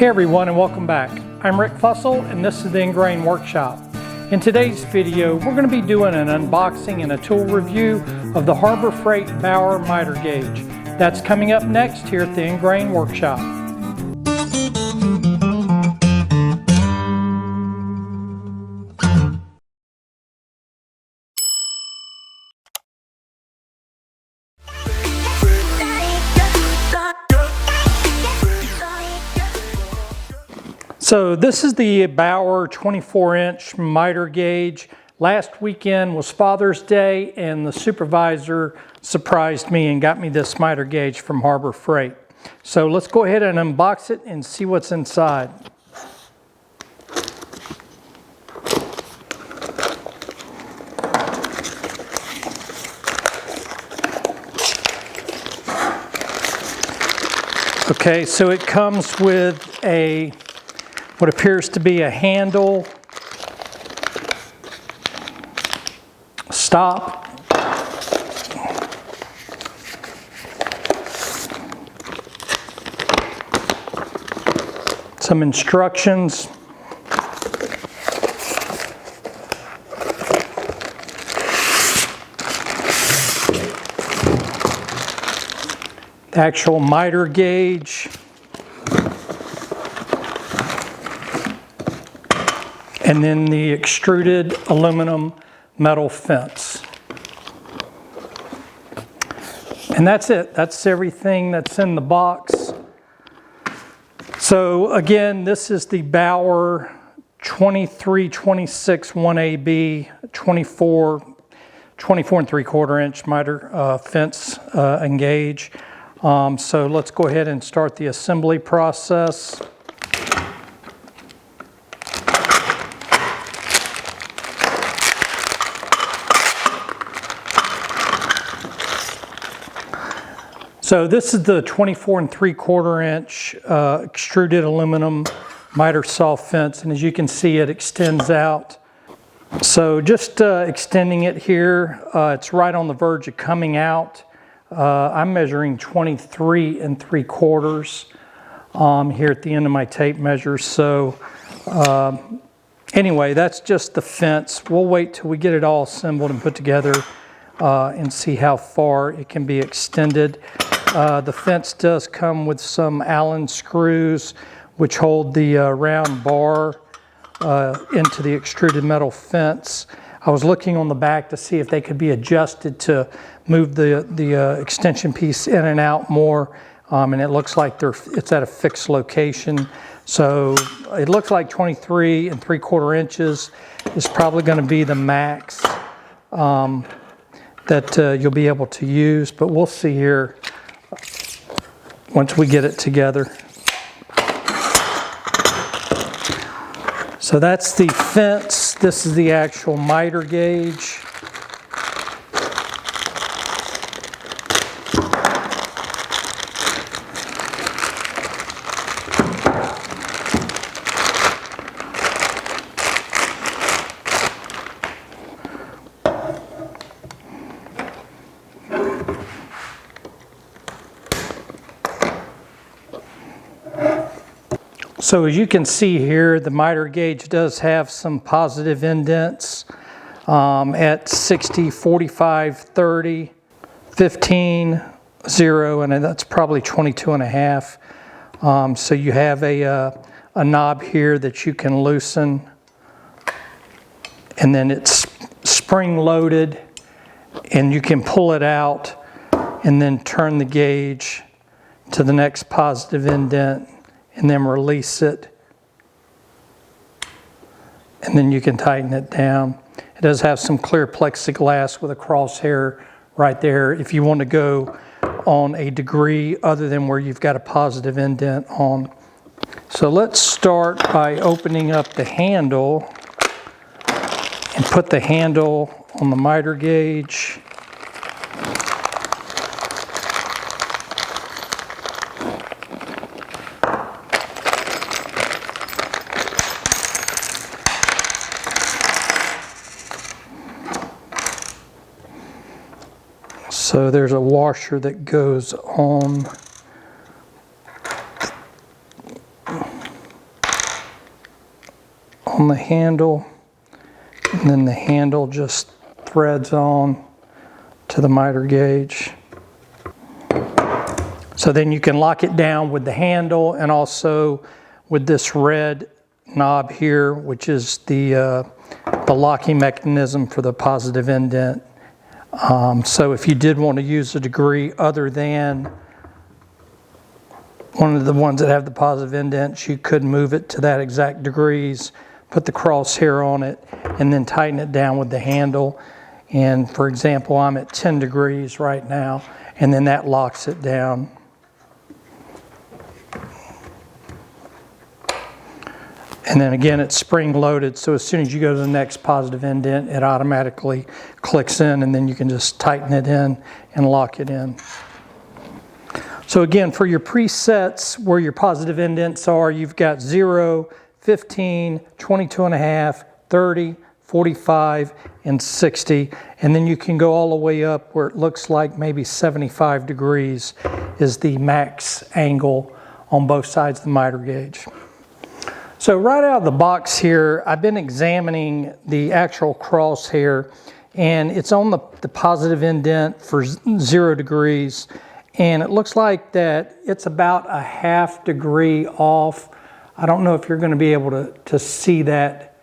Hey everyone, and welcome back. I'm Rick Fussell and this is the Ingrain Workshop. In today's video we're going to be doing an unboxing and a tool review of the Harbor Freight Bauer Miter Gauge. That's coming up next here at the Ingrain Workshop. So this is the Bauer 24-inch miter gauge. Last weekend was Father's Day and the supervisor surprised me and got me this miter gauge from Harbor Freight. So let's go ahead and unbox it and see what's inside. Okay, so it comes with what appears to be a handle, stop, some instructions, the actual miter gauge, and then the extruded aluminum metal fence. And that's it. That's everything that's in the box. So again, this is the Bauer 2326 1AB 24 and 3/4 inch miter fence and gauge. So let's go ahead and start the assembly process. So this is the 24 and 3/4 inch extruded aluminum miter saw fence, and as you can see it extends out. So just extending it here, it's right on the verge of coming out. I'm measuring 23 and 3/4 here at the end of my tape measure. So anyway, that's just the fence. We'll wait till we get it all assembled and put together and see how far it can be extended. The fence does come with some Allen screws which hold the round bar into the extruded metal fence. I was looking on the back to see if they could be adjusted to move the extension piece in and out more, and it looks like it's at a fixed location. So it looks like 23 and 3/4 inches is probably going to be the max that you'll be able to use, but we'll see here once we get it together. So that's the fence. This is the actual miter gauge. So as you can see here, the miter gauge does have some positive indents at 60, 45, 30, 15, 0, and that's probably 22 and a half. So you have a knob here that you can loosen, and then it's spring loaded, and you can pull it out and then turn the gauge to the next positive indent and then release it, and then you can tighten it down. It does have some clear plexiglass with a crosshair right there if you want to go on a degree other than where you've got a positive indent on. So let's start by opening up the handle and put the handle on the miter gauge. So there's a washer that goes on on the handle, and then the handle just threads on to the miter gauge. So then you can lock it down with the handle and also with this red knob here, which is the locking mechanism for the positive indent. So if you did want to use a degree other than one of the ones that have the positive indents, you could move it to that exact degrees, put the crosshair on it, and then tighten it down with the handle. And for example, I'm at 10 degrees right now, and then that locks it down. And then again, it's spring loaded, so as soon as you go to the next positive indent, it automatically clicks in, and then you can just tighten it in and lock it in. So again, for your presets where your positive indents are, you've got 0, 15, 22.5, 30, 45, and 60. And then you can go all the way up where it looks like maybe 75 degrees is the max angle on both sides of the miter gauge. So right out of the box here, I've been examining the actual crosshair, and it's on the positive indent for 0 degrees. And it looks like that it's about a ½ degree off. I don't know if you're going to be able to see that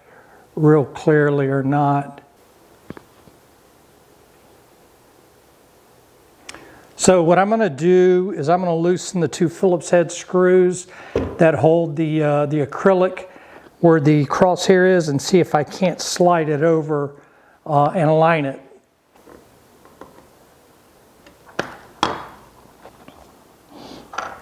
real clearly or not. So what I'm going to do is I'm going to loosen the 2 Phillips head screws that hold the acrylic where the crosshair is, and see if I can't slide it over and align it.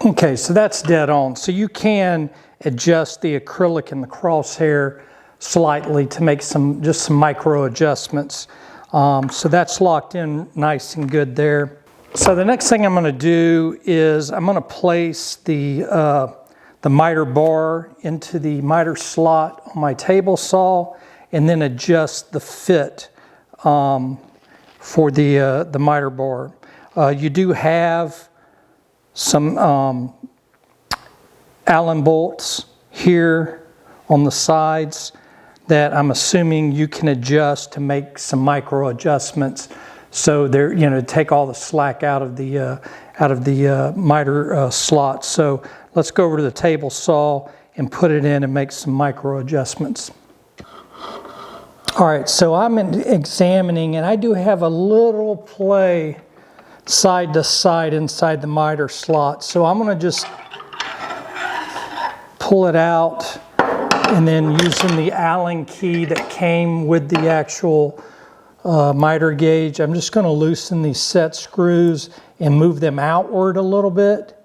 Okay, so that's dead on. So you can adjust the acrylic and the crosshair slightly to make just some micro adjustments. So that's locked in nice and good there. So the next thing I'm going to do is I'm going to place the miter bar into the miter slot on my table saw, and then adjust the fit for the miter bar. You do have some Allen bolts here on the sides that I'm assuming you can adjust to make some micro adjustments. So they're, take all the slack out of the miter slot. So let's go over to the table saw and put it in and make some micro adjustments. All right, so I'm examining, and I do have a little play side to side inside the miter slot. So I'm going to just pull it out, and then using the Allen key that came with the actual miter gauge, I'm just going to loosen these set screws and move them outward a little bit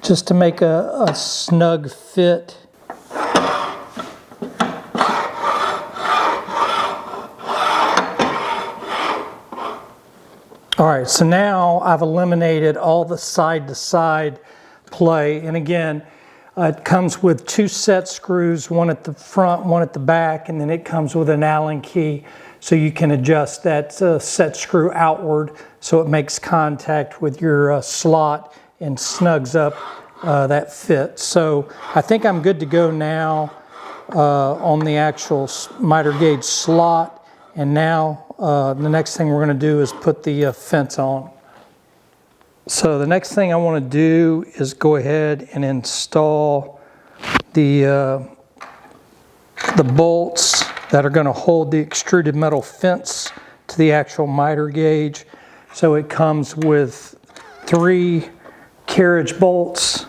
just to make a snug fit. All right, so now I've eliminated all the side-to-side play, and again, it comes with 2 set screws, one at the front, one at the back, and then it comes with an Allen key, so you can adjust that set screw outward so it makes contact with your slot and snugs up that fit. So I think I'm good to go now on the actual miter gauge slot, and now the next thing we're going to do is put the fence on. So the next thing I want to do is go ahead and install the bolts that are going to hold the extruded metal fence to the actual miter gauge. So it comes with 3 carriage bolts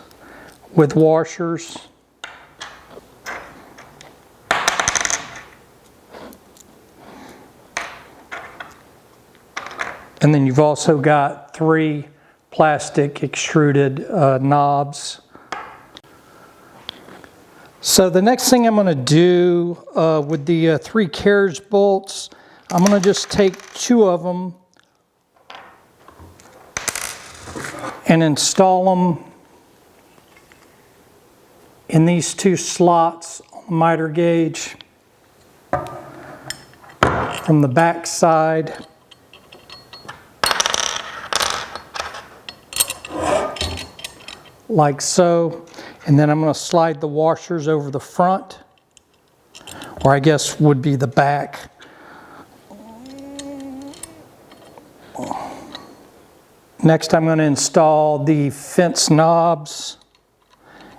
with washers. And then you've also got 3 plastic extruded knobs. So the next thing I'm going to do with the 3 carriage bolts, I'm going to just take 2 of them and install them in these 2 slots on the miter gauge from the back side. like so. And then I'm going to slide the washers over the front, or I guess would be the back. Next, I'm going to install the fence knobs.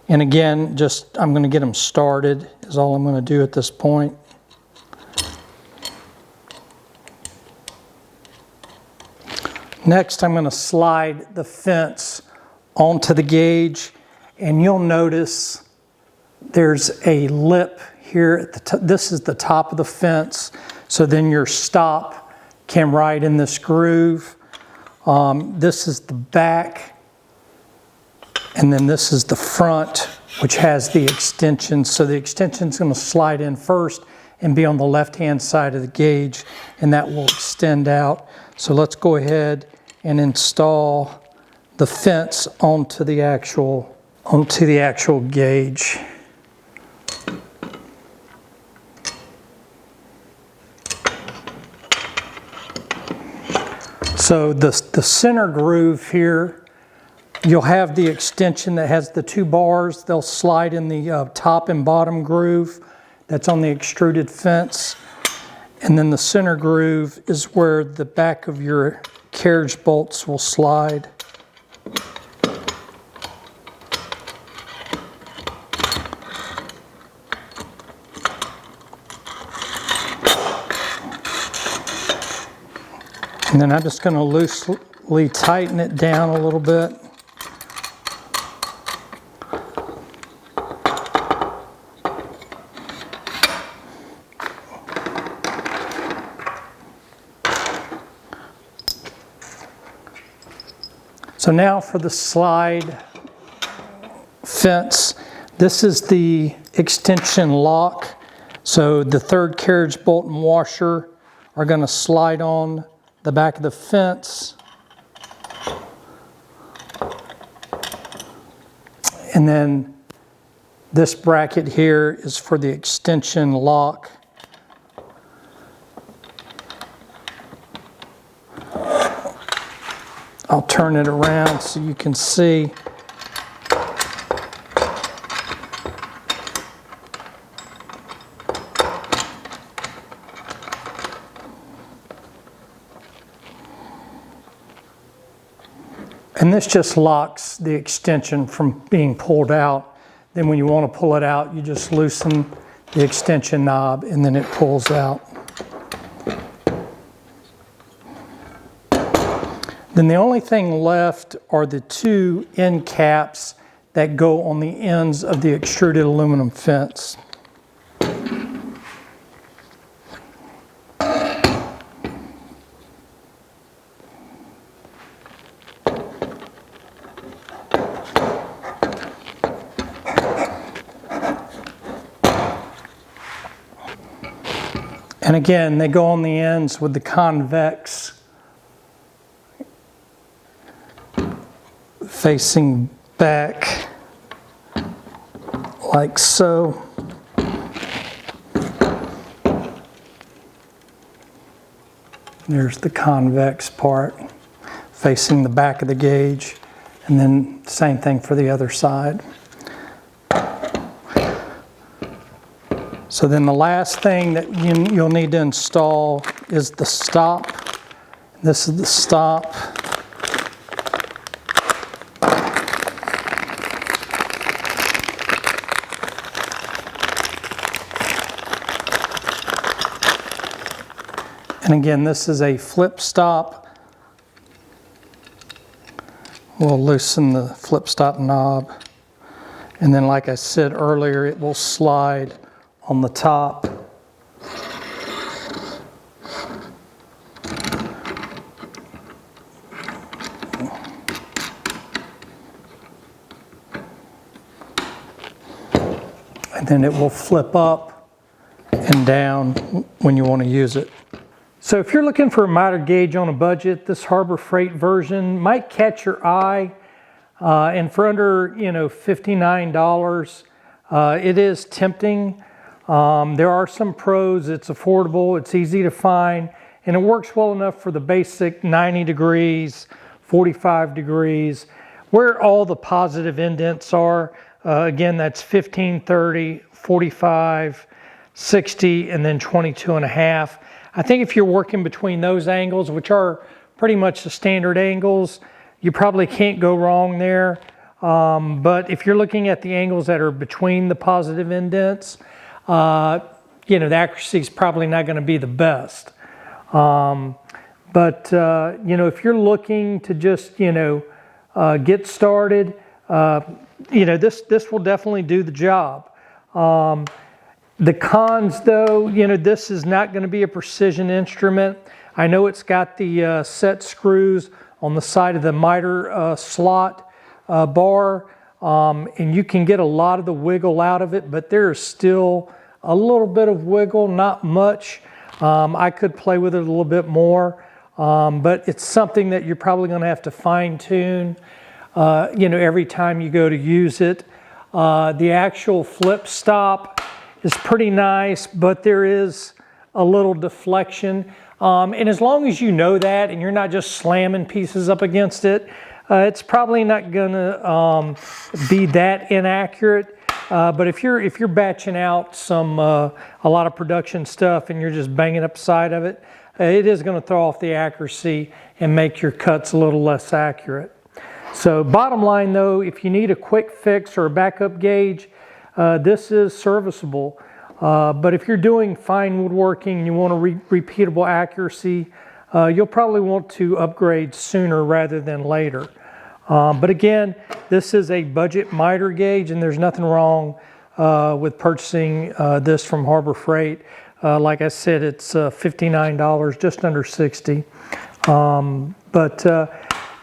And again, I'm going to get them started is all I'm going to do at this point. Next, I'm going to slide the fence onto the gauge, and you'll notice there's a lip here at the top. This is the top of the fence, so then your stop can ride in this groove. This is the back, and then this is the front, which has the extension. So the extension is going to slide in first and be on the left-hand side of the gauge, and that will extend out. So let's go ahead and install the fence onto the actual gauge. So the center groove here, you'll have the extension that has the two bars. They'll slide in the top and bottom groove that's on the extruded fence. And then the center groove is where the back of your carriage bolts will slide. And then I'm just going to loosely tighten it down a little bit. So now for the slide fence, this is the extension lock. So the third carriage bolt and washer are going to slide on the back of the fence. And then this bracket here is for the extension lock. I'll turn it around so you can see. And this just locks the extension from being pulled out. Then when you want to pull it out, you just loosen the extension knob and then it pulls out. Then the only thing left are the two end caps that go on the ends of the extruded aluminum fence. And again, they go on the ends with the convex facing back like so. There's the convex part facing the back of the gauge, and then same thing for the other side. So then the last thing that you'll need to install is the stop. This is the stop. And again, this is a flip stop. We'll loosen the flip stop knob. And then, like I said earlier, it will slide on the top. And then it will flip up and down when you want to use it. So if you're looking for a miter gauge on a budget, this Harbor Freight version might catch your eye. And for under $59, it is tempting. There are some pros. It's affordable, it's easy to find, and it works well enough for the basic 90 degrees, 45 degrees. where all the positive indents are. Again, that's 15, 30, 45, 60, and then 22.5. I think if you're working between those angles, which are pretty much the standard angles, you probably can't go wrong there. But if you're looking at the angles that are between the positive indents, you know, the accuracy is probably not going to be the best. But you know, if you're looking to just, you know, get started, you know, this will definitely do the job. The cons, though, you know, this is not going to be a precision instrument. I know it's got the set screws on the side of the miter slot bar, and you can get a lot of the wiggle out of it, but there is still a little bit of wiggle, not much. I could play with it a little bit more, but it's something that you're probably going to have to fine tune, you know, every time you go to use it. The actual flip stop is pretty nice, but there is a little deflection. And as long as you know that and you're not just slamming pieces up against it, it's probably not gonna be that inaccurate. But if you're batching out some a lot of production stuff and you're just banging up the side of it, it is going to throw off the accuracy and make your cuts a little less accurate. So bottom line, though, if you need a quick fix or a backup gauge, this is serviceable. But if you're doing fine woodworking and you want a repeatable accuracy, you'll probably want to upgrade sooner rather than later. But again, this is a budget miter gauge, and there's nothing wrong with purchasing this from Harbor Freight. Like I said, it's $59, just under $60.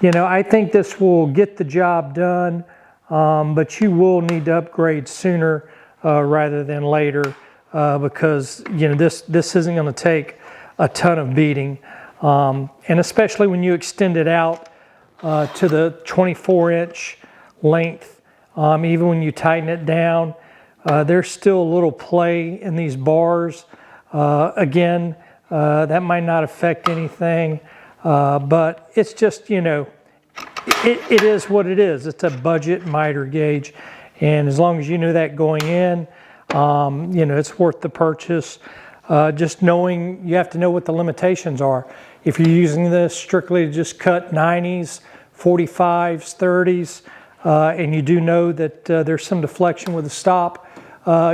You know, I think this will get the job done, but you will need to upgrade sooner rather than later, because, you know, this isn't going to take a ton of beating, and especially when you extend it out to the 24-inch length. Even when you tighten it down, there's still a little play in these bars. Again, that might not affect anything, but it's just, you know, it is what it is. It's a budget miter gauge, and as long as you know that going in, you know, it's worth the purchase. Just knowing, you have to know what the limitations are. If you're using this strictly to just cut 90s, 45s, 30s, and you do know that there's some deflection with the stop,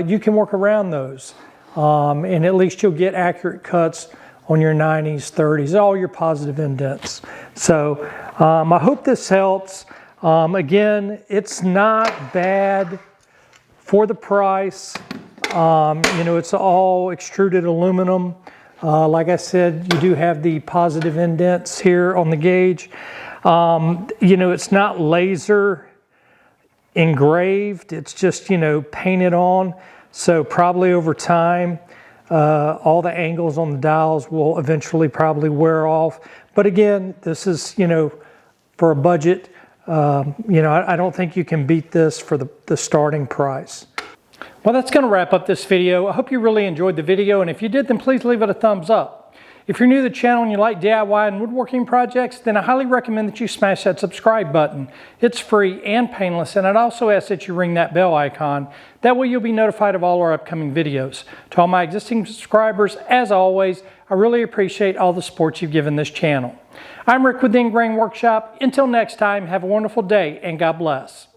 you can work around those. And at least you'll get accurate cuts on your 90s, 30s, all your positive indents. So I hope this helps. Again, it's not bad for the price. You know, it's all extruded aluminum. Like I said, you do have the positive indents here on the gauge. You know, it's not laser engraved. It's just, you know, painted on. So probably over time, all the angles on the dials will eventually probably wear off. But again, this is, you know, for a budget, you know, I don't think you can beat this for the starting price. Well, that's going to wrap up this video. I hope you really enjoyed the video, and if you did, then please leave it a thumbs up. If you're new to the channel and you like DIY and woodworking projects, then I highly recommend that you smash that subscribe button. It's free and painless, and I'd also ask that you ring that bell icon. That way you'll be notified of all our upcoming videos. To all my existing subscribers, as always, I really appreciate all the support you've given this channel. I'm Rick with the Ingrain Workshop. Until next time, have a wonderful day, and God bless.